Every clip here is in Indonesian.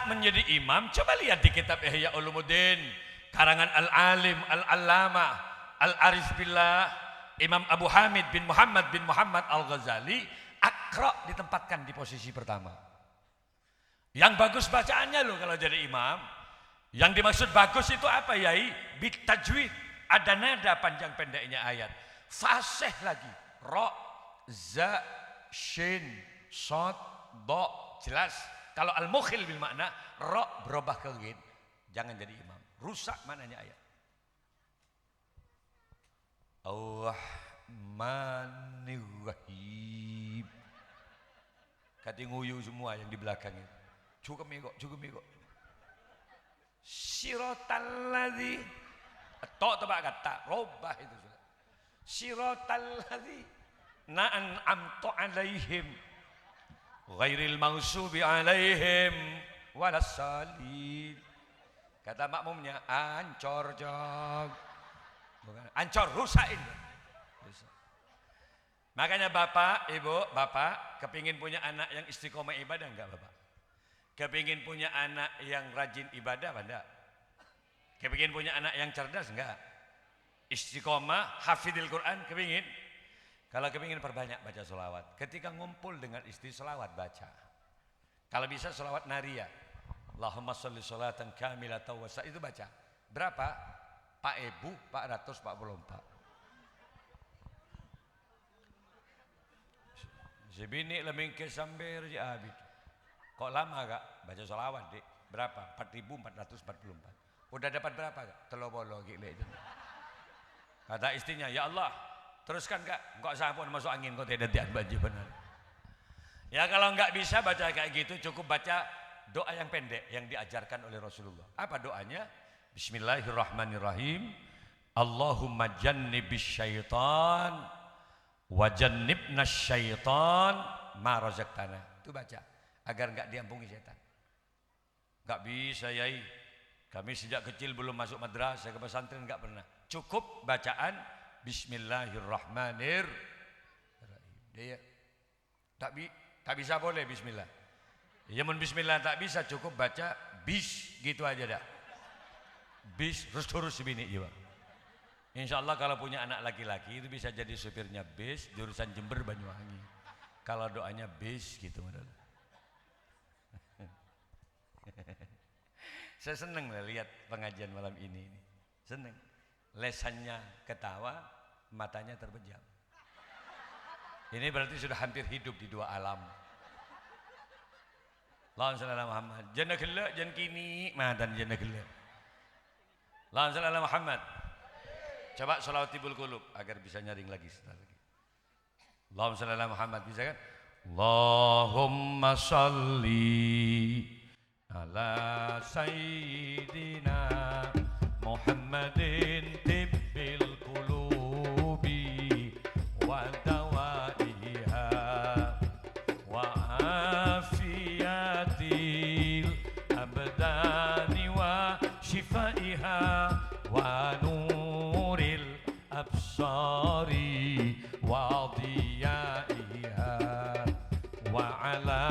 Saat menjadi imam, coba lihat di kitab Ihya Ulumuddin karangan Al-Alim Al-Allamah Al-Arif Billah Imam Abu Hamid bin Muhammad Al-Ghazali, Aqra ditempatkan di posisi pertama. Yang bagus bacaannya loh kalau jadi imam. Yang dimaksud bagus itu apa yai? Bitajwid, ada nada panjang pendeknya ayat. Fasih lagi, ra, za, shin, shad, do, jelas. Kalau al-mukhil bil makna, ra berubah ke ghin, jangan jadi imam. Rusak maknanya ayat. Ar-Rahmanir-Rahim. Kati nguyu semua yang di belakang itu. Cukup mego. Siratal ladzi. Tok tebak kata, robah itu sudah. Siratal ladzi an'amtu alaihim ghairil maghsubi alaihim walassalin. Kata makmumnya, ancor jog. Bukan, ancor, rusakin. Makanya bapak, ibu, bapak kepingin punya anak yang istiqomah ibadah enggak bapak? Kepingin punya anak yang rajin ibadah apa enggak? Kepingin punya anak yang cerdas enggak? Istiqomah, hafidil Quran, kepingin? Kalau kepingin perbanyak baca sholawat. Ketika ngumpul dengan istri sholawat baca. Kalau bisa sholawat nariyah. Allahumma sholli sholatan kamilatan wasa, itu baca. Berapa? Pak Ebu 444. Sebini lemingke sambil abid. Kok lama kak? Baca sholawat dek. Berapa? 4444. Udah dapat berapa kak? Telobolo gile. Kata istrinya, ya Allah, teruskan kak. Kok sampun masuk angin kok tidak tiap banjir benar. Ya kalau nggak bisa baca kayak gitu, cukup baca doa yang pendek yang diajarkan oleh Rasulullah. Apa doanya? Bismillahirrahmanirrahim. Allahumma jannibis syaitan wa jannibnas syaitan ma razaqtana. Itu baca agar enggak diampuni setan. Enggak bisa yai. Kami sejak kecil belum masuk madrasah ke pesantren enggak pernah. Cukup bacaan Bismillahirrahmanirrahim. Dia tak bisa boleh bismillah. Ya mun bismillah tak bisa, cukup baca bis gitu aja dah. Bis terus bini juga. Insya Allah kalau punya anak laki-laki itu bisa jadi supirnya bis jurusan Jember Banyuwangi. Kalau doanya bis gitu. Saya seneng lah lihat pengajian malam ini. Seneng. Lesannya ketawa, matanya terbejam. Ini berarti sudah hampir hidup di dua alam. Allahumma shalli ala Muhammad. Jannah gelak, jangan kini, madan jannah gelak. Allahumma shalli ala Muhammad. Coba sholawatibul qulub agar bisa nyaring lagi sebentar lagi. Allahumma shalli ala Muhammad, bisa kan? Allahumma shalli ala sayyidina Muhammadin tibbil qulubi wa dawaiha wa afiyatil abdani wa shifaiha wa nuril absari wa diyaiha wa ala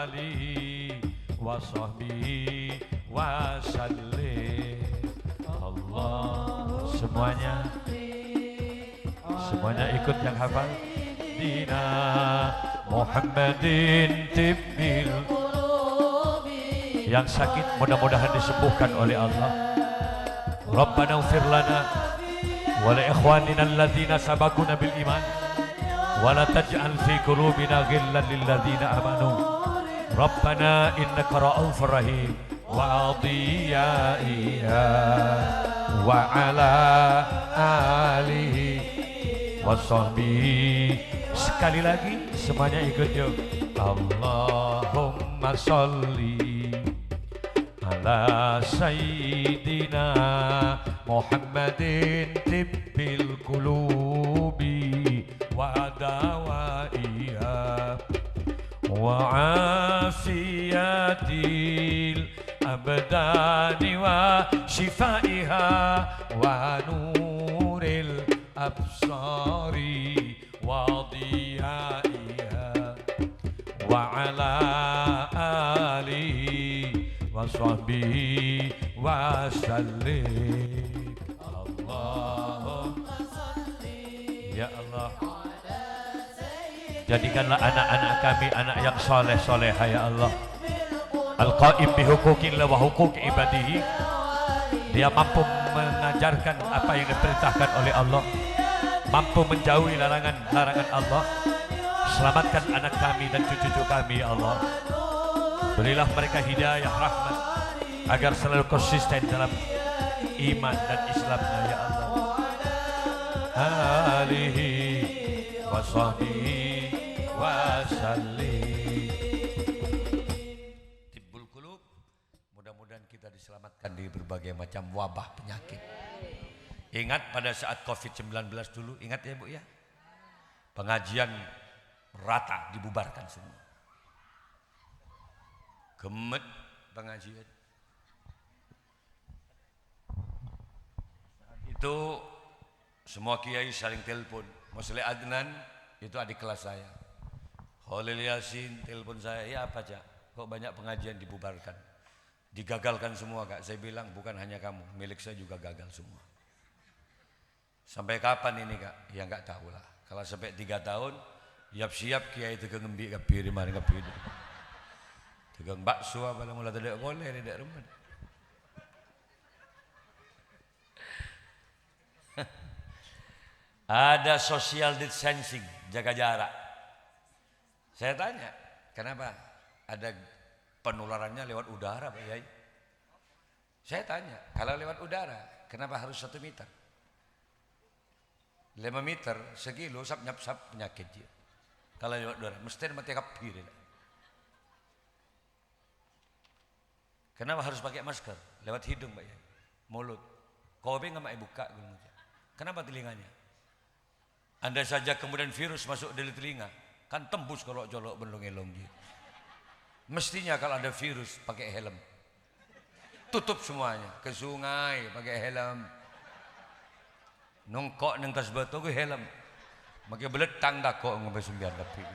alihi wa sahbihi wa sallim. Allah, semuanya ikut yang hafal. Dina Muhammadin tibbil, yang sakit mudah-mudahan disembuhkan oleh Allah. Rabbana ighfir lana wa li ikhwanina alladhina sabaquna bil iman wa la taj'al fi qulubina ghillan lil ladzina amanu. Rabbana innaka ra'ufur rahim wa adiyaiha wa ala alihi wa sahbihi. Sekali lagi semuanya ikut yuk. Allahumma sholli ala sayyidina Muhammadin tibbil qulubi wa dawaiha wa afiyatil abdani wa shifaiha wa nuril absari wa diyaiha wa ala alihi wa sahbihi wa sallim. Allahumma salli ya Allah. Jadikanlah anak-anak kami anak yang soleh-soleha ya Allah. Al-qaim bihukukillah wa huquq ibadihi. Dia mampu mengajarkan apa yang diperintahkan oleh Allah, mampu menjauhi larangan-larangan Allah. Selamatkan anak kami dan cucu-cucu kami ya Allah. Berilah mereka hidayah rahmat agar selalu konsisten dalam iman dan Islamnya ya Allah. Alihi wa sahbihi wa sallim. Tibbul qulub, mudah-mudahan kita diselamatkan dari berbagai macam wabah penyakit. Ingat pada saat COVID-19 dulu, ingat ya Bu ya, pengajian rata dibubarkan semua. Gemet pengajian. Itu semua kiai saling telepon. Musli Adnan itu adik kelas saya. Khalil Yasin telepon saya, ya apa Cak? Kok banyak pengajian dibubarkan? Digagalkan semua Kak. Saya bilang bukan hanya kamu, milik saya juga gagal semua. Sampai kapan ini Kak? Ya enggak tahulah. Kalau sampai 3 tahun, siap-siap kiai itu ngembi kapir mari kapir. Tegang bakso apa mula tidak boleh tidak remen. Ada social distancing, jaga jarak. Saya tanya, kenapa ada penularannya lewat udara Pak Yai? Saya tanya, kalau lewat udara, kenapa harus 1 meter? 5 meter, sekilo, sap-nyap-sap penyakit dia. Kalau lewat udara, mesti mati kapir. Kenapa harus pakai masker? Lewat hidung Pak Yai, mulut. Kobe nggak mau buka. Kenapa telinganya? Andai saja kemudian virus masuk dari telinga, kan tembus kalau colok belong-elong dia. Mestinya kalau ada virus pakai helm. Tutup semuanya, ke sungai pakai helm. Nongkok nang tas batu ke helm. Pakai beletang dah kok ngombe sembian tapi.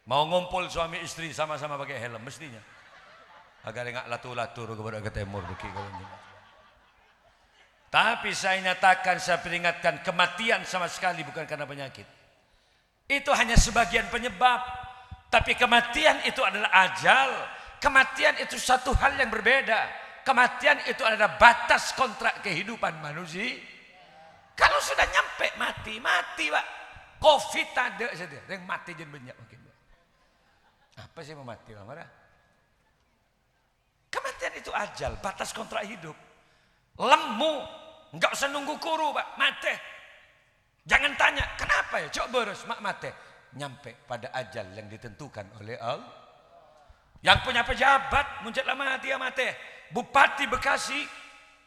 Mau ngumpul suami istri sama-sama pakai helm mestinya. Agar enggak latu-latu kepada ke timur deki kawan. Tapi saya nyatakan, saya peringatkan, kematian sama sekali bukan karena penyakit. Itu hanya sebagian penyebab. Tapi kematian itu adalah ajal. Kematian itu satu hal yang berbeda. Kematian itu adalah batas kontrak kehidupan manusia. Kalau sudah nyampe mati, mati Pak. Covid ada saja. Yang mati jadi banyak mungkin. Apa sih mau mati Pak Marah? Kematian itu ajal, batas kontrak hidup. Lemu, enggak usah nunggu kuru Pak, mati. Jangan tanya, kenapa ya? Coba beres, mak mati. Nyampe pada ajal yang ditentukan oleh Allah. Yang punya pejabat, muncullah mati ya mati. Bupati Bekasi,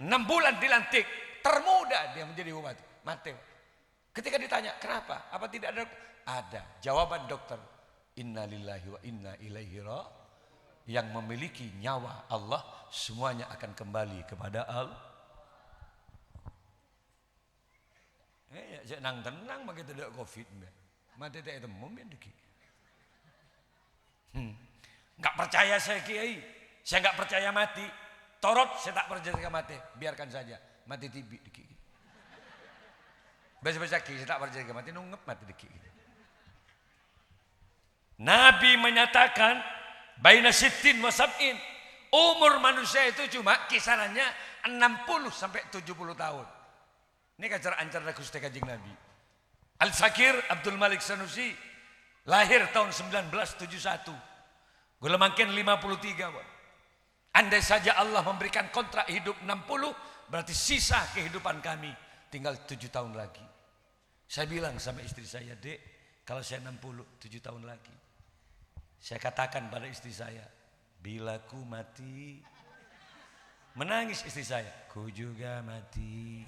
6 bulan dilantik, termuda dia menjadi bupati, mati. Ketika ditanya, kenapa? Apa tidak ada? Ada. Jawaban dokter, inna lillahi wa inna ilaihi raji'un. Yang memiliki nyawa Allah, semuanya akan kembali kepada Allah. Nang tenang begitu tidak covid, mati tidak temu mendeki. Enggak percaya saya kiai, saya enggak percaya mati. Torot saya tak percaya mati, biarkan saja mati tibi deki. Bahasa kiai saya tak percaya mati, nungep mati deki. Nabi menyatakan baina sittin wa sab'in, umur manusia itu cuma kisarannya 60 sampai 70 tahun. Ini kacar-ancar Gusti Kanjeng Nabi. Al-Fakir Abdul Malik Sanusi lahir tahun 1971. Gula makin 53. Pak. Andai saja Allah memberikan kontrak hidup 60, berarti sisa kehidupan kami tinggal 7 tahun lagi. Saya bilang sama istri saya, Dek, kalau saya 60, 7 tahun lagi. Saya katakan pada istri saya, bila ku mati, menangis istri saya, ku juga mati.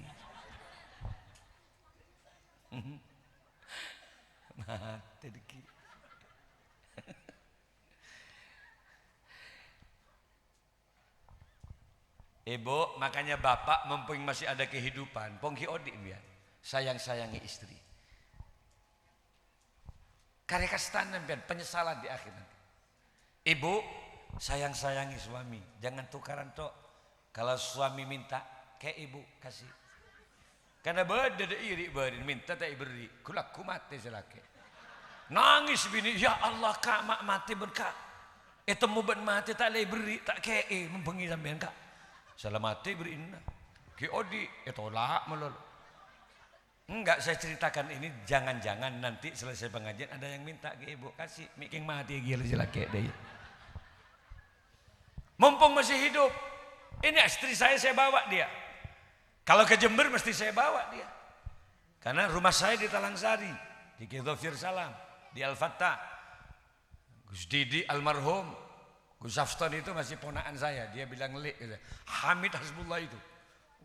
Mati dikit. Ibu, makanya bapak mumpung masih ada kehidupan, pongki odik biar sayang-sayangi istri. Karena kastanan biar penyesalan di akhir nanti. Ibu, sayang-sayangi suami, jangan tukaran tok. Kalau suami minta, kayak ibu kasih. Karena beda iri berin minta tak beri, kulaku mati selake. Nangis bini, ya Allah kak mak mati berkak. Temu ben mati tak lay beri, tak kayak mempengi sampean kak. Salah mati beri inna. Ki odi, tolak melol. Enggak, saya ceritakan ini jangan-jangan nanti selesai pengajian ada yang minta ke ibu kasih miking mati gila selake deh. Mumpung masih hidup, ini istri saya bawa dia. Kalau ke Jember mesti saya bawa dia. Karena rumah saya di Talangsari, di Kidofir Salam, di Al-Fattah. Gus Didi almarhum, Gus Afton itu masih ponaan saya. Dia bilang Hamid Hasbullah itu.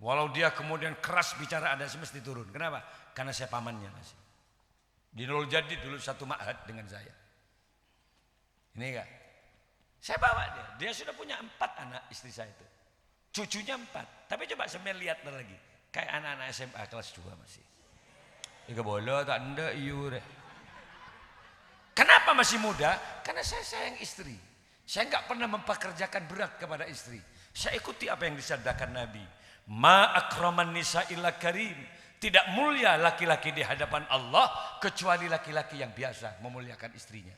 Walau dia kemudian keras bicara ada mesti turun. Kenapa? Karena saya pamannya masih. Di Nurul Jadid dulu satu ma'had dengan saya. Ini enggak? Saya bawa dia. Dia sudah punya 4 anak istri saya itu. Cucunya 4. Tapi coba saya lihat lagi. Kayak anak-anak SMA kelas 2 masih. Ika boleh tak anda iure. Kenapa masih muda? Karena saya sayang istri. Saya enggak pernah mempekerjakan berat kepada istri. Saya ikuti apa yang disabdakan Nabi. Ma akraman nisa illa karim. Tidak mulia laki-laki di hadapan Allah kecuali laki-laki yang biasa memuliakan istrinya.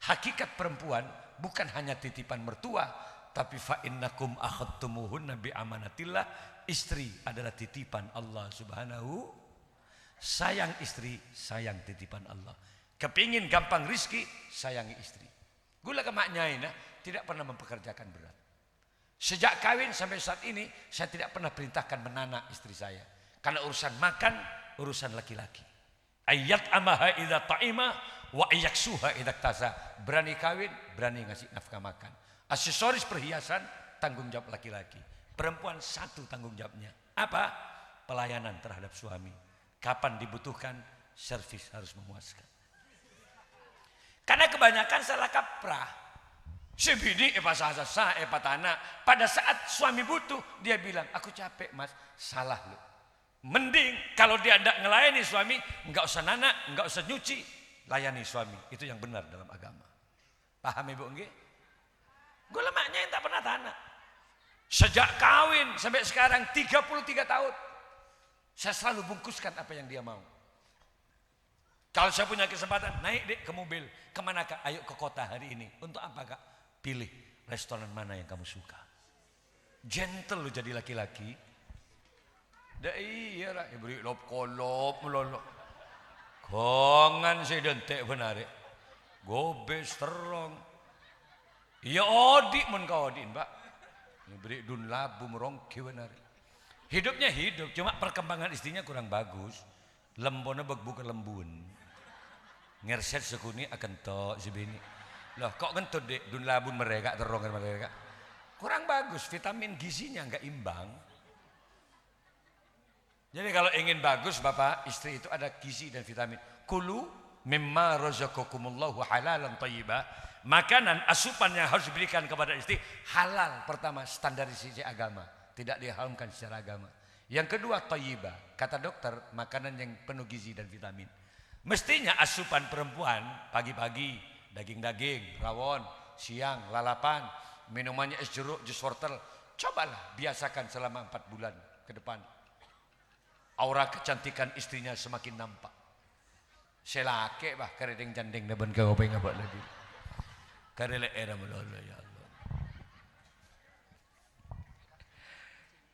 Hakikat perempuan bukan hanya titipan mertua, tapi fa innakum akhadtumuhunna bi amanatillah. Istri adalah titipan Allah Subhanahu. Sayang istri, sayang titipan Allah. Kepingin gampang rizki, sayangi istri. Gula kemaknyain tidak pernah mempekerjakan berat. Sejak kawin sampai saat ini saya tidak pernah perintahkan menanak istri saya. Karena urusan makan, urusan laki-laki. Ayat amaha idza ta'ima wa ayaksuha idza tasa. Berani kawin, berani ngasih nafkah makan. Aksesoris perhiasan tanggung jawab laki-laki. Perempuan satu tanggung jawabnya. Apa? Pelayanan terhadap suami. Kapan dibutuhkan, servis harus memuaskan. Karena kebanyakan salah kaprah. Sebini pasasa patana. Pada saat suami butuh, dia bilang, aku capek mas. Salah lu. Mending kalau dia tidak ngelayani suami, enggak usah nanak, enggak usah nyuci, layani suami. Itu yang benar dalam agama. Paham ibu nggih? Gue lemaknya yang tak pernah tanak. Sejak kawin sampai sekarang 33 tahun. Saya selalu bungkuskan apa yang dia mau. Kalau saya punya kesempatan, naik dek ke mobil. Kemana kak? Ayo ke kota hari ini. Untuk apa kak? Pilih restoran mana yang kamu suka. Gentle lu jadi laki-laki. Dah iya lah. Beri lop kolop melolok. Kongan saya dentek benar. Gobes terong. Iya odik mun kau odin pak. Beri dun labu merongki benar. Hidupnya hidup. Cuma perkembangan istrinya kurang bagus. Lembonnya bukan lembun. Ngerset sekuni akan tok sebini. Loh kok ngentut dek dun labun mereka terongkan mereka. Kurang bagus, vitamin gizinya enggak imbang. Jadi kalau ingin bagus Bapak, istri itu ada gizi dan vitamin. Kulu mimma razaqakumullahu halalan thayyiba. Makanan asupan yang harus diberikan kepada istri halal. Pertama standar sisi agama, tidak diharamkan secara agama. Yang kedua thayyiba. Kata dokter, makanan yang penuh gizi dan vitamin. Mestinya asupan perempuan pagi-pagi daging-daging, rawon, siang lalapan, minumannya es jeruk, jus wortel. Cobalah biasakan selama 4 bulan ke depan. Aura kecantikan istrinya semakin nampak. Selake bah keredeng jandeng deban kau pengen apa lagi. Karele era melolo ya Allah.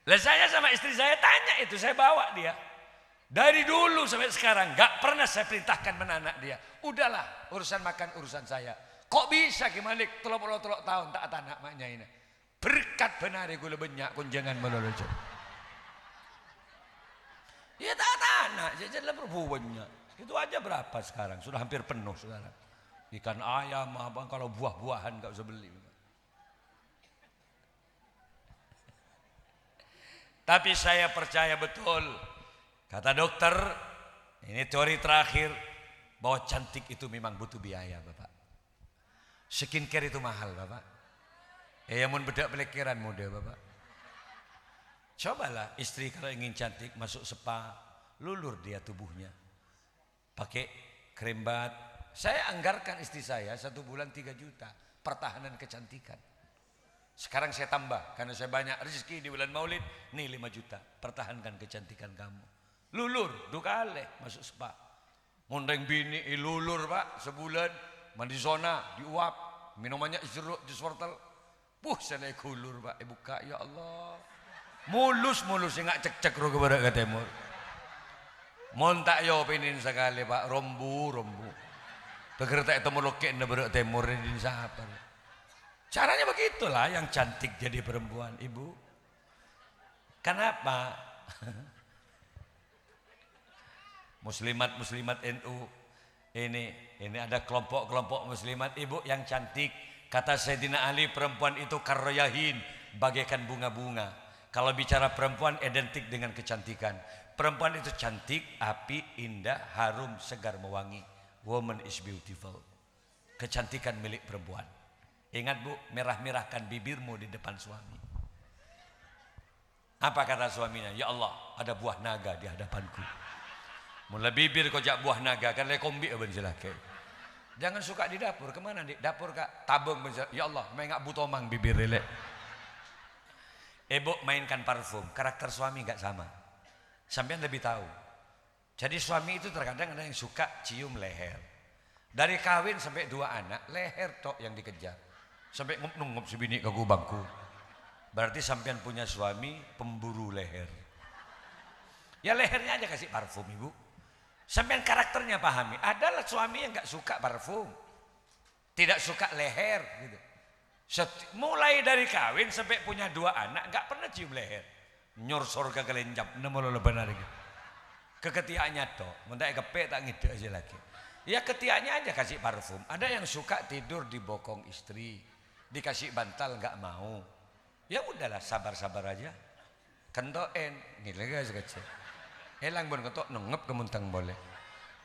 Lah saya sama istri saya tanya itu, saya bawa dia. Dari dulu sampai sekarang gak pernah saya perintahkan menanak dia. Udahlah urusan makan urusan saya. Kok bisa Kimalik telok tahun tak tanak maknya ini. Berkat benar gue banyak kunjangan melolo. Ya tak tanak, jajan lah banyak. Itu aja berapa sekarang? Sudah hampir penuh sekarang. Ikan ayam, abang kalau buah-buahan gak usah beli. Tapi saya percaya betul. Kata dokter, ini teori terakhir, bahwa cantik itu memang butuh biaya Bapak. Skincare itu mahal Bapak. Ya mun bedak pelekiran muda Bapak. Cobalah istri kalau ingin cantik masuk spa, lulur dia tubuhnya. Pakai krim bat. Saya anggarkan istri saya 1 bulan 3 juta pertahanan kecantikan. Sekarang saya tambah karena saya banyak rezeki di bulan Maulid, nih 5 juta. Pertahankan kecantikan kamu. Lulur 2 kali masuk spa. Mondeng bini lulur Pak sebulan, mandi zona, diuap, minumannya jeruk, jus wortel. Saya naik kulur Pak, buka ya Allah. Mulus enggak cek-cek ro kepada ke timur. Montak yo pinin sekali Pak, rombu. Pegerta itu melukik na beruk timur di siapa. Caranya begitulah yang cantik jadi perempuan, Ibu. Kenapa? Muslimat NU ini ada kelompok muslimat Ibu yang cantik. Kata Sayyidina Ali, perempuan itu karyahin, bagaikan bunga-bunga. Kalau bicara perempuan identik dengan kecantikan. Perempuan itu cantik, api, indah, harum, segar, mewangi. Woman is beautiful. Kecantikan milik perempuan. Ingat Bu, merah-merahkan bibirmu di depan suami. Apa kata suaminya? Ya Allah, ada buah naga di hadapanku. Mula bibir kau jak buah naga kan lekombi abang jelake. Jangan suka di dapur. Kemana di dapur Kak? Tabung benjel. Ya Allah, main ngak butomang bibir lele. Ibu mainkan parfum. Karakter suami enggak sama. Sampean lebih tahu. Jadi suami itu terkadang ada yang suka cium leher. Dari kawin sampai 2 anak, leher tok yang dikejar. Sampai ngup-ngup sebini ke gubangku. Berarti sampean punya suami pemburu leher. Ya lehernya aja kasih parfum Ibu. Sampean karakternya pahami. Adalah suami yang gak suka parfum, tidak suka leher gitu. Mulai dari kawin sampai punya 2 anak gak pernah cium leher. Nyor sorga kelenjap nemolo benar gitu. Keketiaknya toh, mentak kepek tak ngide aja lagi. Ya ketiaknya aja kasih parfum. Ada yang suka tidur di bokong istri, dikasih bantal gak mau. Ya udahlah, sabar-sabar aja. Kentoen nilai guys kecil. Elang bon ketok nengep kemuntang boleh.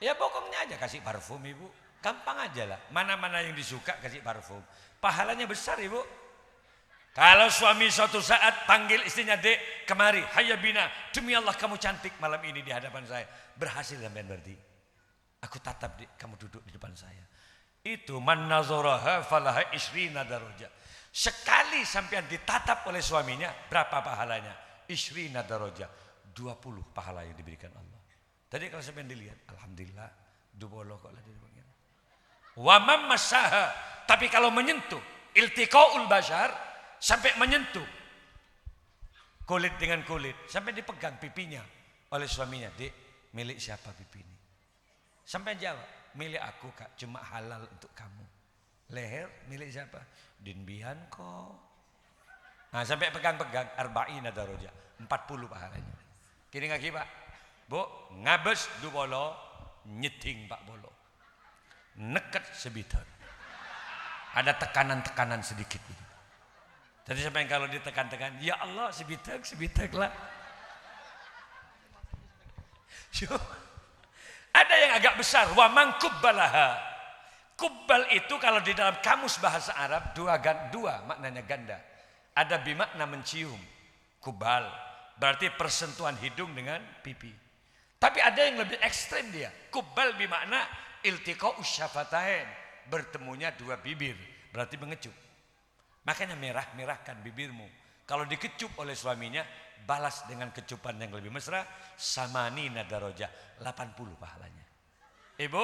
Ya bokongnya aja kasih parfum Ibu. Gampang aja lah. Mana-mana yang disuka kasih parfum. Pahalanya besar Ibu. Kalau suami suatu saat panggil istrinya, Dek kemari, hayya bina, demi Allah kamu cantik malam ini di hadapan saya. Berhasil sampean berarti. Aku tatap Dek, kamu duduk di depan saya. Itu man nazaraha falaha isrina darajah. Sekali sampean ditatap oleh suaminya, berapa pahalanya? Isrina darajah. 20 pahala yang diberikan Allah. Tadi kalau sampean dilihat, alhamdulillah, dubolo kok lah di bagian. Wa mammasaha, tapi kalau menyentuh, iltiqaul bashar, sampai menyentuh kulit dengan kulit, sampai dipegang pipinya oleh suaminya. Dek, milik siapa pipi ini? Sampai jawab, milik aku Kak, cuma halal untuk kamu. Leher milik siapa? Dinbihan kok. Nah sampai pegang-pegang, arba'ina darajah, 40 pahalanya. Kini ngaki Pak, Bu, ngabes du bolo, nyeting Pak bolo, neket sebitan. Ada tekanan-tekanan sedikit. Jadi sampai kalau ditekan-tekan, ya Allah sebitak lah. Ada yang agak besar, wa mangkubbalaha. Kubbal itu kalau di dalam kamus bahasa Arab dua maknanya ganda. Ada bimakna mencium, kubal, berarti persentuhan hidung dengan pipi. Tapi ada yang lebih ekstrem dia. Kubbal bimakna iltiqa'us syafatain, bertemunya 2 bibir, berarti mengecup. Makanya merah-merahkan bibirmu. Kalau dikecup oleh suaminya, balas dengan kecupan yang lebih mesra, samanina darajah, 80 pahalanya. Ibu,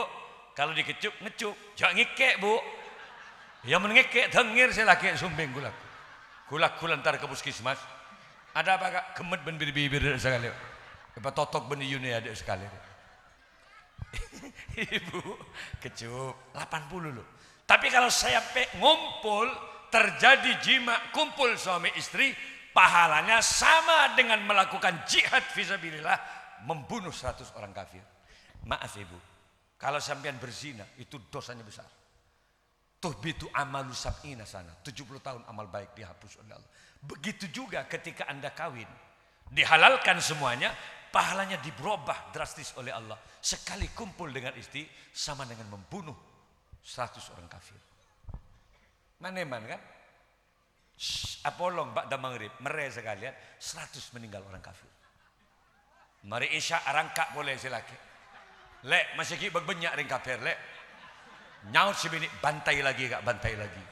kalau dikecup, ngecup, jangan ngikek Bu. Ya mengikek, dengir saya laki sumbing gulak. Gulak antar ke puskesmas. Ada apa Kak? Gemet ben bibir sekali. Apa totok ben yune ada sekali. Ibu, kecup 80 loh. Tapi kalau saya ngumpul, terjadi jima, kumpul suami istri, pahalanya sama dengan melakukan jihad fisabilillah, membunuh 100 orang kafir. Maaf Ibu, kalau sampean berzina itu dosanya besar. Tuhbitu amalu sab'ina sana, 70 tahun amal baik dihapus oleh Allah. Begitu juga ketika Anda kawin, dihalalkan semuanya, pahalanya diberubah drastis oleh Allah. Sekali kumpul dengan istri sama dengan membunuh 100 orang kafir. Maneman kan? Apolong ba'da maghrib, mere sekalian, 100 meninggal orang kafir. Mari isya arangkak boleh silaki. Lek masih ki berbenyak ring kafir lek. Nyaut sebini bantai lagi Kak, bantai lagi.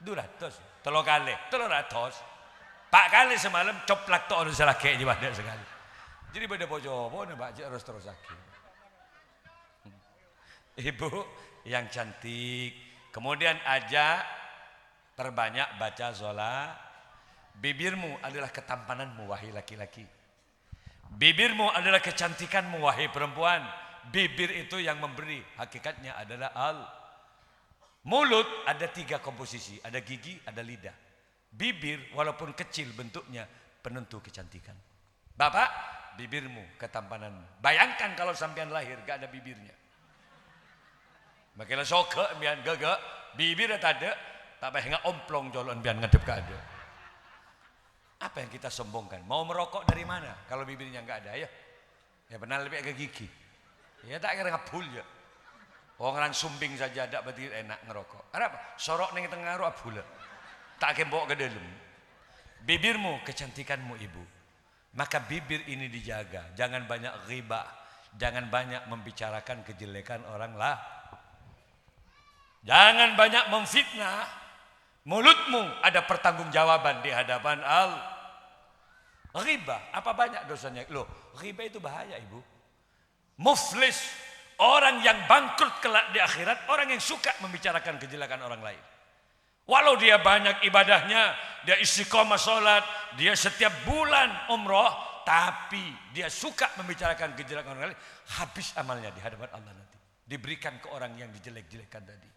200, 3 kali, 300. Pak kali semalam coplak tok ono salah kayak banyak sekali. Jadi pada bojo Pak harus terus lagi. Ibu yang cantik, kemudian ajak perbanyak baca sholat. Bibirmu adalah ketampananmu wahai laki-laki. Bibirmu adalah kecantikanmu wahai perempuan. Bibir itu yang memberi, hakikatnya adalah mulut ada 3 komposisi, ada gigi, ada lidah. Bibir walaupun kecil bentuknya penentu kecantikan. Bapak, bibirmu ketampananmu. Bayangkan kalau sampean lahir gak ada bibirnya. Makanya soke biar gagak, bibir tak ada, tak payah omplong jolon biar ngadep ke ada. Apa yang kita sombongkan? Mau merokok dari mana? Kalau bibirnya nggak ada, ya benar lebih ke gigi. Ya tak kira ngapul ya. Orang sumbing saja ada berarti enak ngerokok. Apa? Sorok neng tengah ru abul. Tak kembok ke dalam. Bibirmu kecantikanmu ibu. Maka bibir ini dijaga. Jangan banyak ghibah. Jangan banyak membicarakan kejelekan orang lah. Jangan banyak memfitnah. Mulutmu ada pertanggungjawaban di hadapan Allah. Ghibah, apa banyak dosanya? Loh, ghibah itu bahaya ibu. Muflis, orang yang bangkrut kelak di akhirat, orang yang suka membicarakan kejelekan orang lain. Walau dia banyak ibadahnya, dia istiqomah sholat, dia setiap bulan umroh, tapi dia suka membicarakan kejelekan orang lain, habis amalnya di hadapan Allah nanti. Diberikan ke orang yang dijelek-jelekan tadi.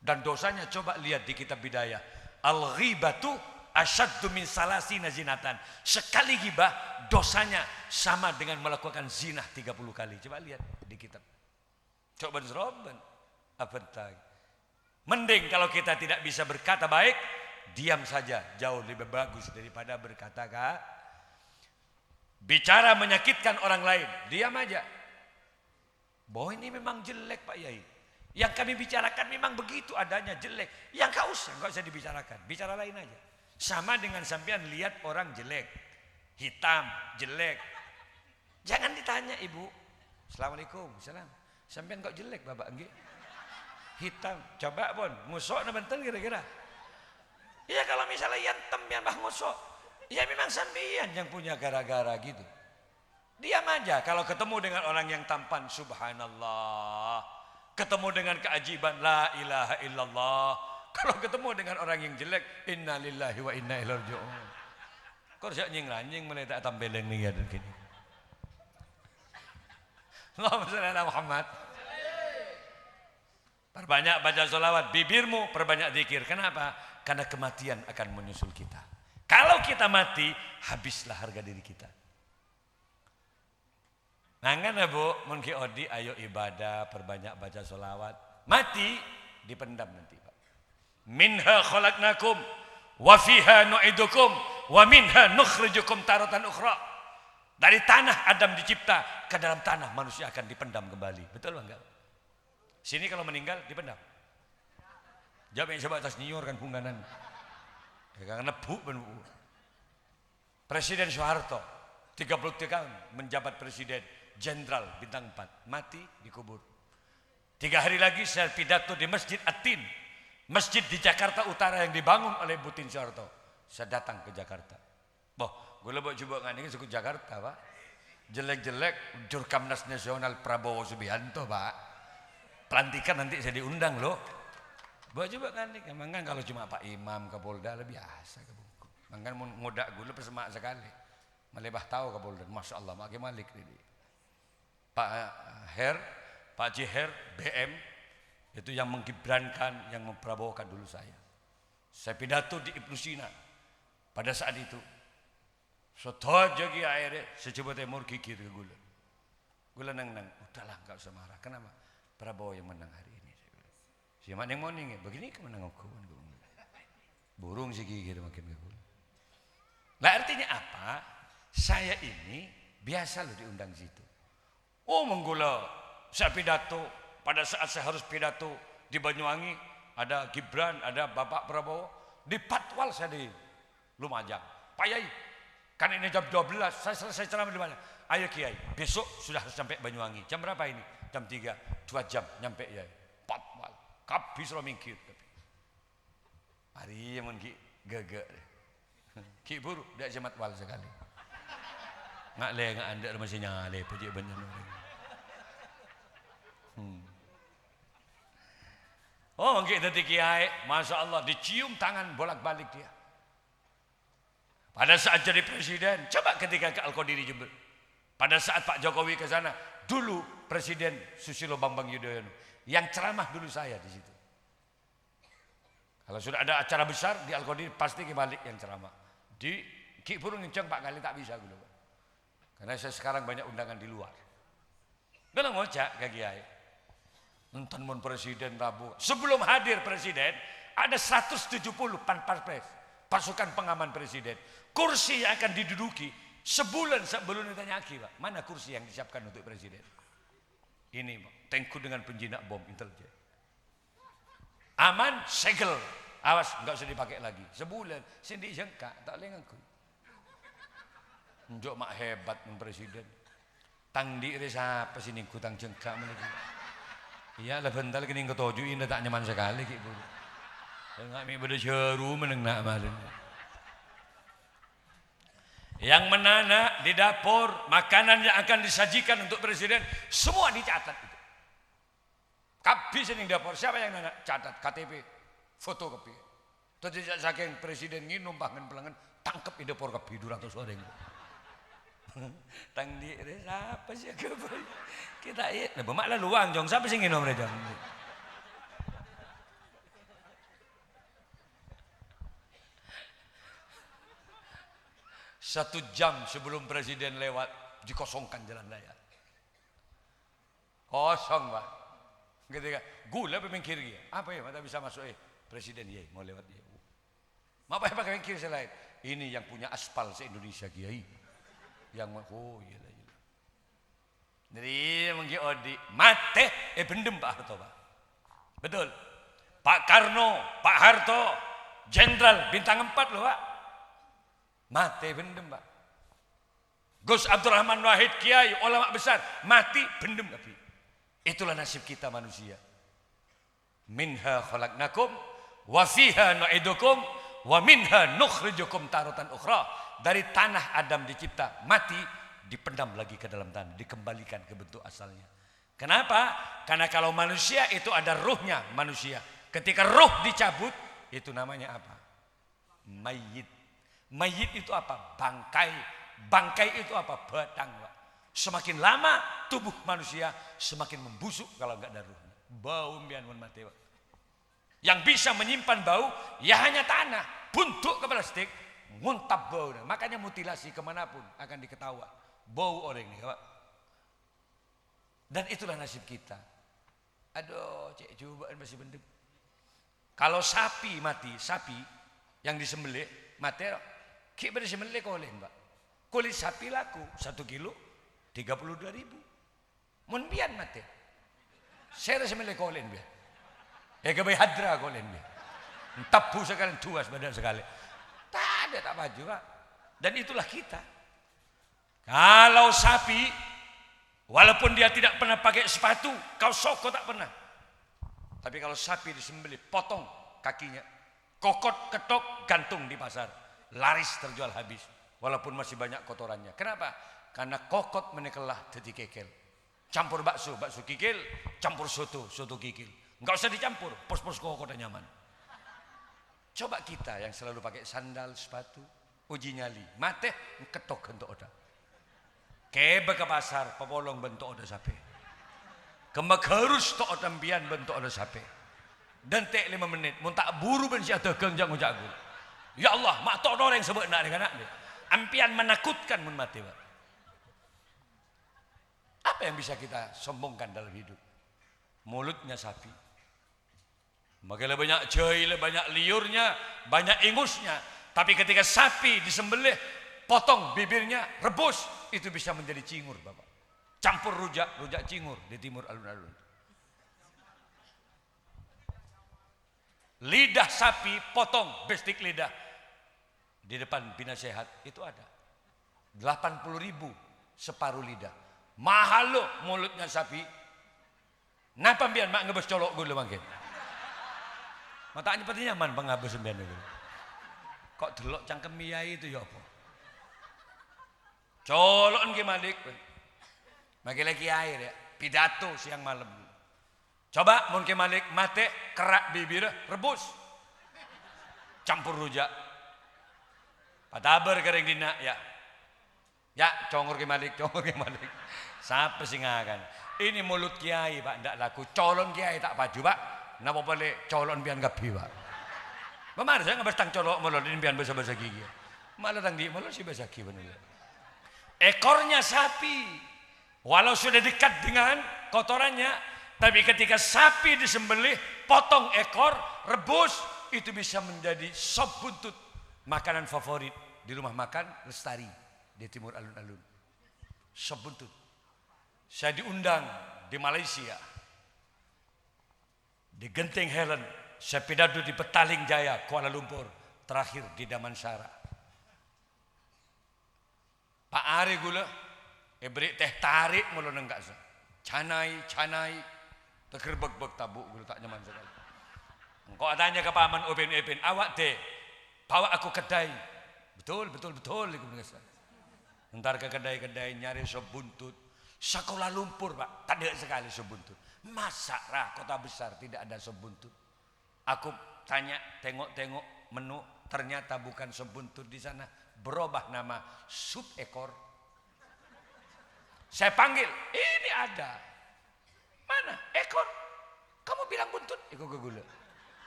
Dan dosanya coba lihat di kitab Bidayah. Al-ghibatu asyaddu min salasina zinatan. Sekali ghibah dosanya sama dengan melakukan zina 30 kali. Coba lihat di kitab. Coba zroben. Apa mending kalau kita tidak bisa berkata baik, diam saja, jauh lebih bagus daripada berkata bicara menyakitkan orang lain, diam aja. Bahwa ini memang jelek Pak Yai. Yang kami bicarakan memang begitu adanya, jelek. Yang gak usah dibicarakan, bicara lain aja. Sama dengan sampean lihat orang jelek, hitam, jelek. Jangan ditanya ibu, Assalamualaikum, salam. Sampean kok jelek bapak enggak? Hitam, coba pun ngusok na benten kira-kira. Ya kalau misalnya yang tembian bah ngusok, ya memang sampean yang punya gara-gara gitu. Diam aja. Kalau ketemu dengan orang yang tampan, subhanallah. Ketemu dengan keajiban, la ilaha illallah. Kalau ketemu dengan orang yang jelek, inna lillahi wa inna ilaihi raji'un. Kok siap nying-nying meletak tambeleng nih ya gini. Allahumma shalli ala Muhammad. Perbanyak baca sholawat, bibirmu perbanyak zikir. Kenapa? Karena kematian akan menyusul kita. Kalau kita mati, habislah harga diri kita. Nangan ya bu, mungkin odi ayo ibadah, perbanyak baca sholawat. Mati, dipendam nanti Pak. Minha khalaqnakum, wa fiha nu'idukum, wa minha nukhrijukum taratan ukhra. Dari tanah Adam dicipta, ke dalam tanah manusia akan dipendam kembali. Betul enggak? Sini kalau meninggal dipendam. Jawab yang coba atas nior kan hungganan. Karena bu. Presiden Soeharto 33 tahun menjabat presiden jenderal bintang 4, mati dikubur. 3 hari lagi saya pidato di Masjid Atin, masjid di Jakarta Utara yang dibangun oleh Butin Soeharto. Saya datang ke Jakarta. Boh, gue lebok coba ngani suku Jakarta Pak. Jelek-jelek Jurkamnas Nasional Prabowo Subianto Pak. Pelantikan nanti saya diundang loh. Bawa coba kan nih, kan kalau cuma Pak Imam Kapolda lebih biasa ke buku. Mangkan ngodak gue lebih semak sekali. Melebah tahu Kapolda, masya Allah, makin malik ini. Pak Jiher, BM itu yang menggibrankan, yang memprabowokan dulu saya. Saya pidato di Ibnu Sina pada saat itu. Soto jagi airnya, secoba temur kikir ke gula. Gula nang, udahlah nggak usah marah. Kenapa? Prabowo yang menang hari ini. Siapa yang mau nih? Begini kemenang aku. Burung sih kira makin gula. Nah artinya apa? Saya ini biasa loh diundang situ. Oh menggula, saya pidato. Pada saat saya harus pidato di Banyuwangi, ada Gibran, ada Bapak Prabowo. Di Patwal saya di Lumajang. Pak Yai, kan ini jam 12, saya selesai ceramah di mana? Ayo Kiai, besok sudah harus sampai Banyuwangi. Jam berapa ini? Jam 3, 2 jam nyampe ya. Patwal, kabis lo mingkir. Hari yang ki gagak. Ki buruk dak jemat wal sekali. Ngak le ngak anda masih nyale pejik banyak orang. Oh, mungkin tadi kiai, masya Allah dicium tangan bolak-balik dia. Pada saat jadi presiden, coba ketika ke Al-Qadiri Jember. Pada saat Pak Jokowi ke sana, dulu Presiden Susilo Bambang Yudhoyono yang ceramah dulu saya di situ. Kalau sudah ada acara besar di Al-Qadiri pasti kembali yang ceramah. Di Ki Burung Ngenceng Pak kali tak bisa dulu. Karena saya sekarang banyak undangan di luar. Gak ngocak ke kiai. Nonton mon presiden Rabu. Sebelum hadir presiden, ada 170 panpaspres, pasukan pengaman presiden. Kursi yang akan diduduki sebulan sebelum ditanya Aki, Pak, mana kursi yang disiapkan untuk presiden? Ini, Pak, tengku dengan penjinak bom intelijen. Aman, segel. Awas, enggak usah dipakai lagi. Sebulan, sindi jengkak, tak boleh ngaku. Njok mak hebat mon presiden. Tang di siapa sini kutang jengkak meniki. Iya lah bentar kini ketujuh ini tak nyaman sekali Ki Buru. Enggak mi beda jeru meneng nak malin. Yang menanak di dapur makanan yang akan disajikan untuk presiden semua dicatat itu. Kabis ini dapur siapa yang nanak catat KTP fotokopi. Terus saking presiden ini numpangan pelangan tangkap di dapur kopi 200 orang. Tang di siapa sih kita iya nah bemak lah luang jong siapa sih nginom mereka 1 jam sebelum presiden lewat dikosongkan jalan raya kosong Pak ketika gula pemikir apa ya mata bisa masuk presiden ya mau lewat dia apa yang pakai mikir selain ini yang punya aspal se-Indonesia Kiai yang oh iya lah. Jadi mengki odi mate bendem Pak Harto Pak. Betul. Pak Karno, Pak Harto, Jenderal bintang 4 loh Pak. Mate bendem Pak. Gus Abdurrahman Wahid Kiai ulama besar mati bendem tapi. Itulah nasib kita manusia. Minha khalaqnakum wa fiha nu'idukum wa minha nukhrijukum taratan ukhra. Dari tanah Adam dicipta, mati, dipendam lagi ke dalam tanah, dikembalikan ke bentuk asalnya. Kenapa? Karena kalau manusia itu ada ruhnya manusia. Ketika ruh dicabut, itu namanya apa? Mayit. Mayit itu apa? Bangkai. Bangkai itu apa? Batang. Semakin lama tubuh manusia, semakin membusuk kalau enggak ada ruhnya. Bau mbian mati. Yang bisa menyimpan bau, ya hanya tanah. Buntuk ke plastik. Nguntap bau, makanya mutilasi kemanapun akan diketahui bau orang ini Pak. Dan itulah nasib kita. Aduh cek cobaan masih bendem. Kalau sapi mati, sapi yang disembelih mati kita disembelih koleh Mbak. Kulit sapi laku 1 kilo 32.000. Mun bian mati saya disembelih koleh bian kebayi hadra koleh bian tapu sekali tuas badan sekali. Tak ada tak maju Pak. Dan itulah kita. Kalau sapi walaupun dia tidak pernah pakai sepatu, kau soko tak pernah. Tapi kalau sapi disembelih, potong kakinya, kokot ketok gantung di pasar, laris terjual habis walaupun masih banyak kotorannya. Kenapa? Karena kokot menikelah jadi kekel. Campur bakso, bakso kikil, campur soto, soto kikil. Enggak usah dicampur, pos-pos kokot nyaman. Coba kita yang selalu pakai sandal, sepatu, uji nyali, mate ketok bentuk oda. Kebe ke pasar, pepolong bentuk oda sape. Kemegarus tok oda mbian bentuk oda sape. Dan tek 5 menit, mun tak buru ben si ada gengjang ujaku. Ya Allah, mak tok orang sebut nak dengan nak. Ampian menakutkan mun mati Pak. Apa yang bisa kita sombongkan dalam hidup? Mulutnya sapi. Makanya banyak jahil, banyak liurnya, banyak ingusnya. Tapi ketika sapi disembelih, potong bibirnya, rebus, itu bisa menjadi cingur Bapak. Campur rujak, rujak cingur di timur alun-alun. Lidah sapi potong, bestik lidah. Di depan Bina Sehat itu ada. 80.000 separuh lidah. Mahal loh mulutnya sapi. Napa biar mak ngebes colok gue makin. Matanya pati nyaman pengabus sembian itu. Kok delok cangkem miyai itu ya apa? Colon ki Malik. Bagi lagi air ya, pidato siang malam. Coba mun ki Malik mate kerak bibir rebus. Campur rujak. Pataber kering dina ya. Ya, congor ki Malik, congor ki Malik. Siapa sing akan? Ini mulut kiai Pak, ndak laku. Colon kiai tak paju Pak. Napa boleh colon bian gapi Pak. Bagaimana saya nggak tang colok mulut ini bian bahasa gigi. Malah tang di mulut si bahasa gigi benar. Ekornya sapi, walau sudah dekat dengan kotorannya, tapi ketika sapi disembelih, potong ekor, rebus, itu bisa menjadi sop buntut, makanan favorit di rumah makan Lestari di timur alun-alun. Sop buntut. Saya diundang di Malaysia, di Genting Helen, saya pidato di Petaling Jaya, Kuala Lumpur, terakhir di Damansara. Pak Ari gula, beri teh tarik mulu nenggak sah. Canai, tergerbek-bek tabuk gula tak nyaman sekali. Engkau tanya ke paman Upin, awak teh, bawa aku kedai. Betul. Iku biasa. Ntar ke kedai-kedai nyari sop buntut. Sekolah Lumpur Pak, tak ada sekali sop buntut. Masa kota besar tidak ada sop buntut? Aku tanya, tengok menu, ternyata bukan sop buntut di sana. Berubah nama sup ekor. Saya panggil, ini ada. Mana? Ekor. Kamu bilang buntut? Ikut ke gula.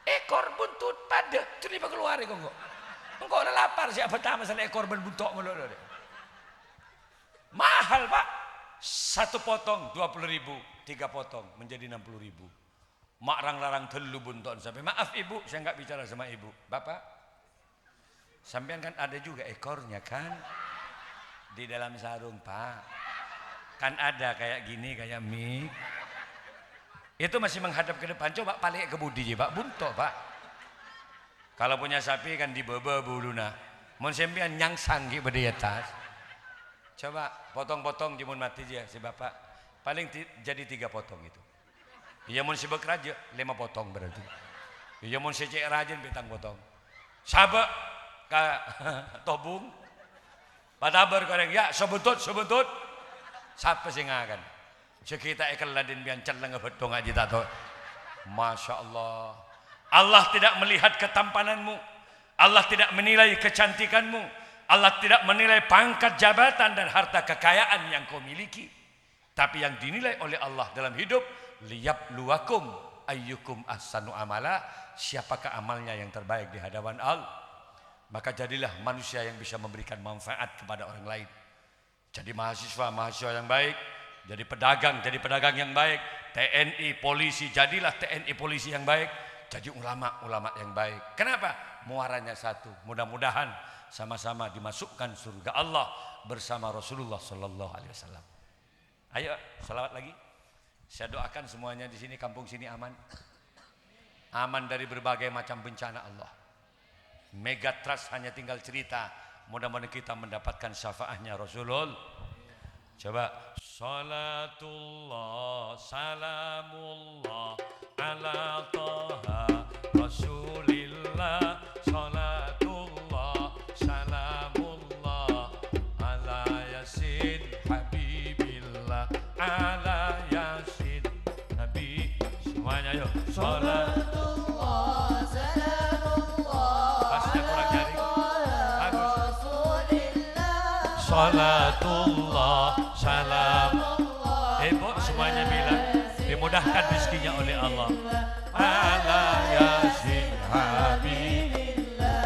Ekor buntut pada. Terima keluar ikut enggak. Engkau udah lapar siapa tahu masalah ekor berbuntok melulu. Mahal Pak. 1 potong 20.000, 3 potong menjadi 60.000. Mak larang telu bunton sampai. Maaf Ibu, saya enggak bicara sama Ibu. Bapak, sampean kan ada juga ekornya kan di dalam sarung Pak, kan ada kayak gini kayak mie itu masih menghadap ke depan. Coba balik ke budi Pak, buntok Pak. Kalau punya sapi kan dibebe buluna, mun sampean nyangsang ki bede atas. Coba potong-potong jimun mati dia si bapak paling jadi 3 potong itu. Iya mun si bekraja 5 potong berarti. Iya mun si cek rajin betang potong. Sabak ka tobung padabar koreng ya sebutut siapa sing akan sekita ekal ladin bian celeng betong aja tato. Masya Allah, Allah tidak melihat ketampananmu, Allah tidak menilai kecantikanmu, Allah tidak menilai pangkat jabatan dan harta kekayaan yang kau miliki, tapi yang dinilai oleh Allah dalam hidup liyabluwakum ayyukum ahsanu amala, siapakah amalnya yang terbaik di hadapan Allah. Maka jadilah manusia yang bisa memberikan manfaat kepada orang lain. Jadi mahasiswa yang baik. Jadi pedagang yang baik. TNI, polisi, jadilah TNI polisi yang baik. Jadi ulama yang baik. Kenapa? Muaranya satu. Mudah-mudahan sama-sama dimasukkan surga Allah bersama Rasulullah Sallallahu Alaihi Wasallam. Ayo, salawat lagi. Saya doakan semuanya di sini, kampung sini aman. Aman dari berbagai macam bencana Allah. Megatrust hanya tinggal cerita. Mudah-mudahan kita mendapatkan syafaatnya Rasulullah. Coba salatullah salamullah ala taha rasulillah. Salatullah salamullah ala yasin habibillah. Ala yasin nabi. Semuanya yuk. Salatullah salatullah salam. Ibu semuanya bilang dimudahkan rezekinya oleh Allah. Ala yasin habibillah.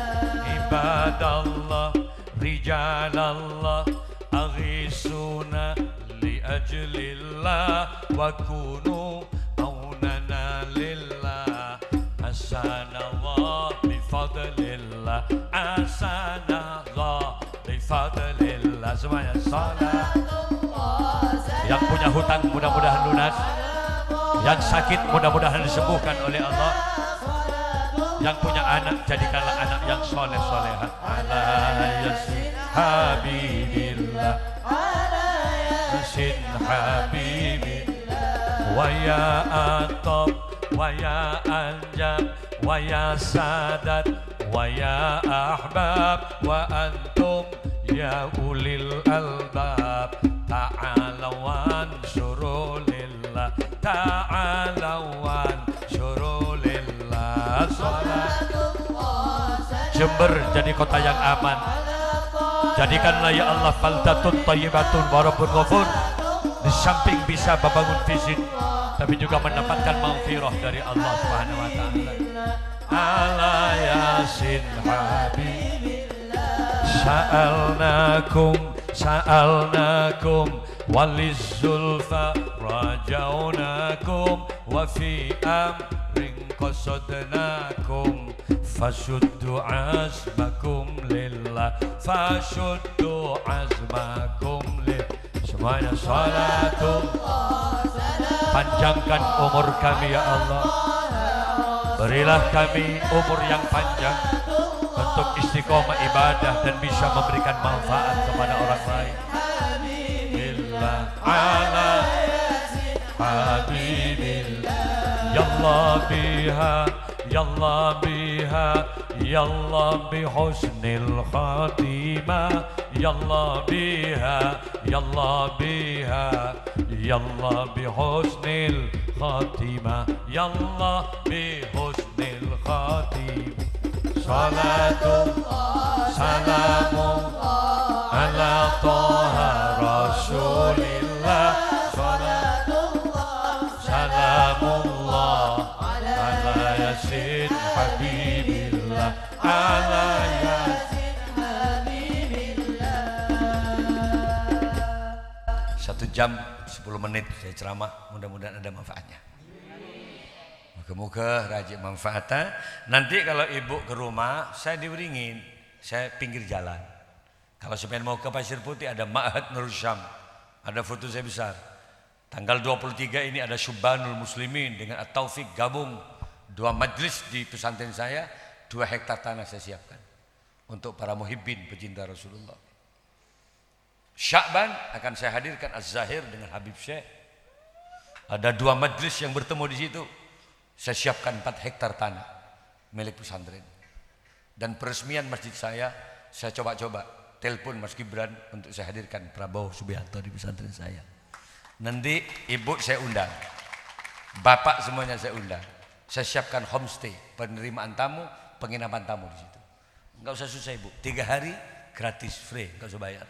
Ibadallah rijalallah aghisuna li ajlillah wa kunu aunana lillah. Asanallah bifadlillah. Asanallah bifadlillah. Semuanya salat. Yang punya hutang mudah-mudahan lunas, yang sakit mudah-mudahan disembuhkan oleh Allah, yang punya anak jadikanlah anak yang soleh solehat. Ala yasin habibillah, yasin habibillah. Wa ya atab wa ya anjab ويا سادات ويا أحباب وأنتم يا أولي الألباب تعالوا وانشروا لله تعالوا وانشروا لله صلاة Jember jadi kota yang aman. Jadikanlah ya Allah baldatun thayyibatun warabun ghafur. Di samping bisa membangun fisik, tapi juga mendapatkan maghfirah dari Allah Subhanahu wa taala. Ala yasin habibillah sa'alnakum walizzulfa rajaunakum wa fi amrin qasadnakum Fashuddu azmakum lillah Fashuddu azmakum lillah Semuanya salatu panjangkan umur kami ya Allah. Berilah kami umur yang panjang untuk istiqomah ibadah dan bisa memberikan manfaat kepada orang lain. Billah ala habibillah Ya Allah biha Ya Allah biha Ya Allah bihusnil khatimah Ya Allah biha Ya Allah biha Ya Allah bihusnil khatimah Ya Allah bihusnil khatimah Salatu salamu ala toha rasulillah Salamullah ala yasin habibillah ala yasin habibillah. 1 jam 10 menit saya ceramah, mudah-mudahan ada manfaatnya. Moga-moga rajin manfaatnya. Nanti kalau ibu ke rumah saya diberingin, saya pinggir jalan. Kalau sampai mau ke Pasir Putih ada Ma'had Nur Syam, ada foto saya besar. Tanggal 23 ini ada Syubbanul Muslimin dengan At-Taufik gabung 2 majlis di pesantren saya, 2 hektar tanah saya siapkan untuk para muhibbin pecinta Rasulullah. Sya'ban akan saya hadirkan Az-Zahir dengan Habib Syekh. Ada 2 majlis yang bertemu di situ. Saya siapkan 4 hektar tanah milik pesantren. Dan peresmian masjid saya coba-coba telepon Mas Gibran untuk saya hadirkan Prabowo Subianto di pesantren saya. Nanti ibu saya undang, bapak semuanya saya undang. Saya siapkan homestay, penerimaan tamu, penginapan tamu di situ. Enggak usah susah ibu, 3 hari gratis, free, enggak usah bayar.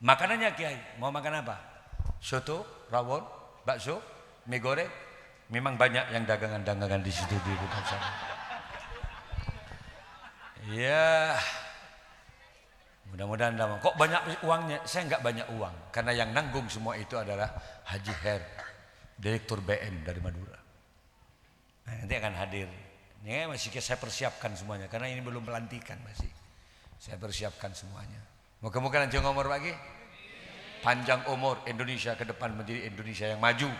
Makanannya Kiai, mau makan apa? Soto, rawon, bakso, mie goreng. Memang banyak yang dagangan-dagangan di situ di dekat sana. Ya, mudah-mudahan dalam. Kok banyak uangnya? Saya enggak banyak uang, karena yang nanggung semua itu adalah Haji Her, Direktur BM dari Madura. Nah, nanti akan hadir. Ini masih saya persiapkan semuanya, karena ini belum pelantikan masih. Saya persiapkan semuanya. Moga-moga lanjut umur lagi, panjang umur Indonesia ke depan menjadi Indonesia yang maju,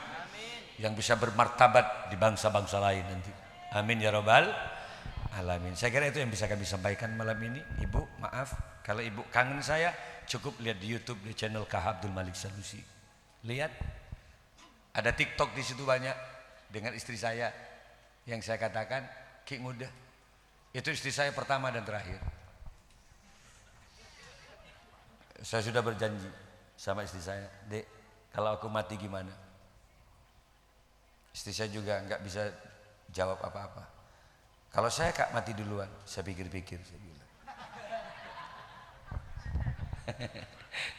yang bisa bermartabat di bangsa-bangsa lain nanti. Amin ya rabbal alamin. Saya kira itu yang bisa kami sampaikan malam ini. Ibu, maaf kalau ibu kangen saya, cukup lihat di YouTube di channel Kah Abdul Malik Sanusi. Lihat, ada TikTok di situ banyak dengan istri saya yang saya katakan Ki muda. Itu istri saya pertama dan terakhir. Saya sudah berjanji sama istri saya, Dek, kalau aku mati gimana? Istri saya juga enggak bisa jawab apa-apa. Kalau saya Kak mati duluan, saya pikir-pikir, saya bilang.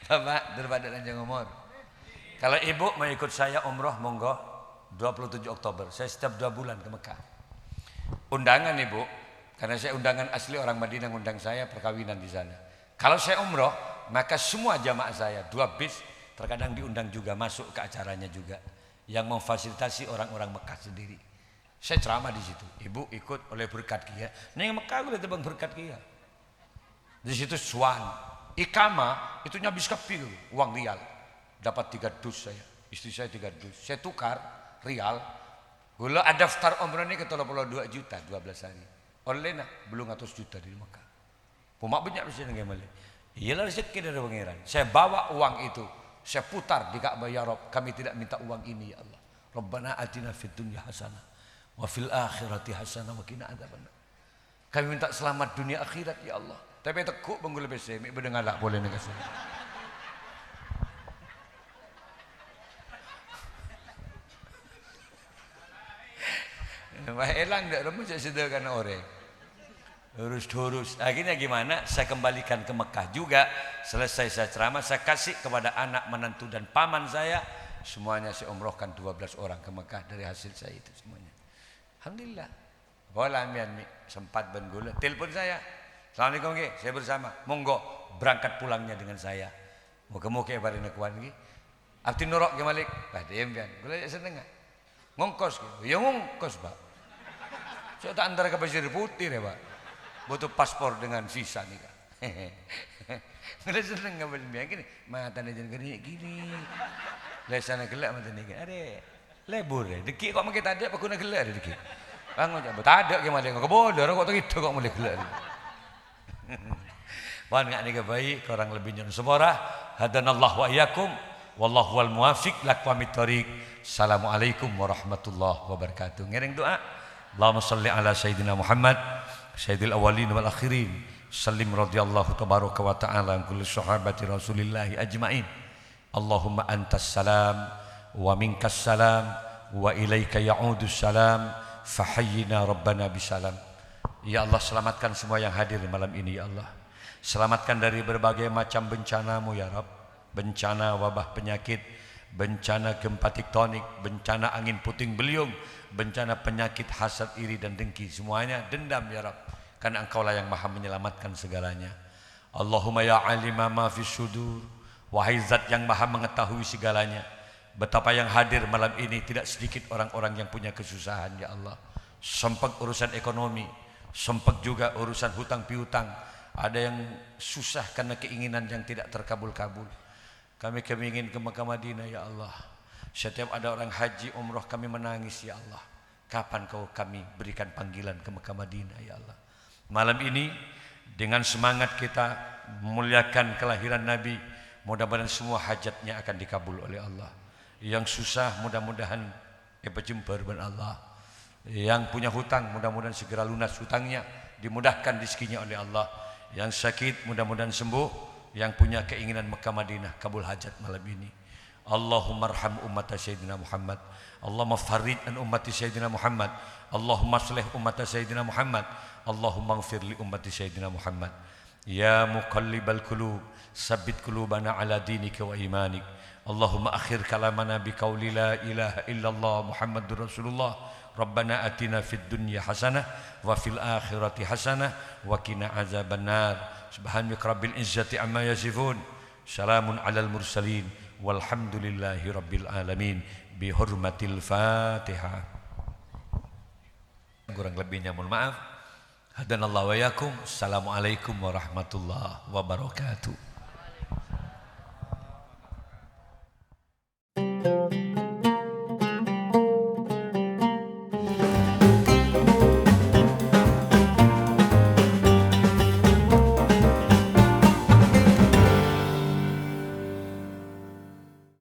Bapak daripada panjang umur. Kalau ibu mau ikut saya umroh, monggo 27 Oktober. Saya setiap 2 bulan ke Mekah. Undangan ibu, karena saya undangan asli orang Madinah undang saya perkawinan di sana. Kalau saya umroh, maka semua jamaah saya 2 bis terkadang diundang juga masuk ke acaranya juga, yang memfasilitasi orang-orang Mekah sendiri. Saya ceramah di situ. Ibu ikut oleh berkat Kia. Ning Mekah udah tebang berkat Kia. Di situ Swan, Ikama itu nyabis kapi uang rial. Dapat 3 dus saya. Istri saya 3 dus. Saya tukar rial. Gula ada daftar umroh ini ke 32 juta 12 hari. Online belum 100 juta di Mekah. Pumak banyak di sini nggak boleh. Iyalah rezeki dari pangeran. Saya bawa uang itu, saya putar di Ka'bah ya Rabb. Kami tidak minta uang ini ya Allah. Rabbana atina fid dunya hasanah wa fil akhirati hasanah wa qina adzabannar. Kami minta selamat dunia akhirat ya Allah. Tapi tekuk benggul bese, mi bedengar tak boleh nak kasih. Wah elang dak remu sederhana orang. Urus. Akhirnya gimana? Saya kembalikan ke Mekah juga. Selesai saya ceramah, saya kasih kepada anak menantu dan paman saya. Semuanya saya umrohkan 12 orang ke Mekah dari hasil saya itu semuanya. Alhamdulillah. Bola mian mi sempat benggula. Telepon saya. Assalamualaikum ke, saya bersama. Monggo berangkat pulangnya dengan saya. Muka-muka barina kuan ki. Abdi nurok ke Malik. Bah diam pian. Gula seneng. Ngongkos ke. Ya ngongkos, Pak. Saya tak antar ke Pasir Putih ya, Pak. Butuh paspor dengan visa nih, Kak. Gula seneng ngabel pian gini. Mata ni jangan gini. Lesana gelak mata ni. Ade. Lebur ya. Deki kok makin tadi apa guna gelak deki. Bangun jam, tak ada ke Malik. Kau bodoh, kau tak gitu kok boleh gelak. Wan ngak ni baik, korang lebih nyon semora. Hadanallahu wa iyyakum, wallahu wal muwaffiq laqwamit thoriq. Assalamualaikum warahmatullahi wabarakatuh. Ngiring doa. Allahumma shalli ala sayyidina Muhammad, sayyidil awwalin wal akhirin. Sallim radhiyallahu tabaraka wa ta'ala an kulli sahabati Rasulillahi ajmain. Allahumma antas salam wa minkas salam wa ilaika ya'udus salam. Fahayyina rabbana bisalam. Ya Allah, selamatkan semua yang hadir malam ini ya Allah. Selamatkan dari berbagai macam bencana-Mu ya Rabb. Bencana wabah penyakit, bencana gempa tektonik, bencana angin puting beliung, bencana penyakit hasad, iri dan dengki, semuanya dendam ya Rabb. Karena Engkaulah yang Maha menyelamatkan segalanya. Allahumma ya alima ma fis sudur. Wahai Zat yang Maha mengetahui segalanya. Betapa yang hadir malam ini tidak sedikit orang-orang yang punya kesusahan ya Allah. Sempat urusan ekonomi, sempat juga urusan hutang piutang. Ada yang susah karena keinginan yang tidak terkabul-kabul. Kami ingin ke Mekah Madinah ya Allah. Setiap ada orang haji umroh kami menangis ya Allah. Kapan kau kami berikan panggilan ke Mekah Madinah ya Allah. Malam ini dengan semangat kita memuliakan kelahiran Nabi, mudah-mudahan semua hajatnya akan dikabul oleh Allah. Yang susah mudah-mudahan berjumpa dengan Allah. Yang punya hutang mudah-mudahan segera lunas hutangnya, dimudahkan rezekinya oleh Allah. Yang sakit mudah-mudahan sembuh. Yang punya keinginan Mekah Madinah kabul hajat malam ini. Allahumma arham ummata Sayyidina Muhammad. Allahumma farid an ummati Sayyidina Muhammad. Allahumma aslih ummata Sayyidina Muhammad. Allahumma ighfir li ummati Sayyidina Muhammad. Ya muqallibal qulub, sabbit qulubana ala dinika wa imanik. Allahumma akhir kalamana biqauli la ilaha illallah Muhammadur Rasulullah. Rabbana atina fid dunya hasanah wa fil akhirati hasanah wa qina azabannar. Subhanaka rabbil izzati amma yasifun. Salamun alal mursalin walhamdulillahi rabbil alamin. Bi hurmatil Fatihah. Kurang lebihnya mohon maaf. Hadanallahu wa iyyakum. Assalamualaikum warahmatullahi wabarakatuh.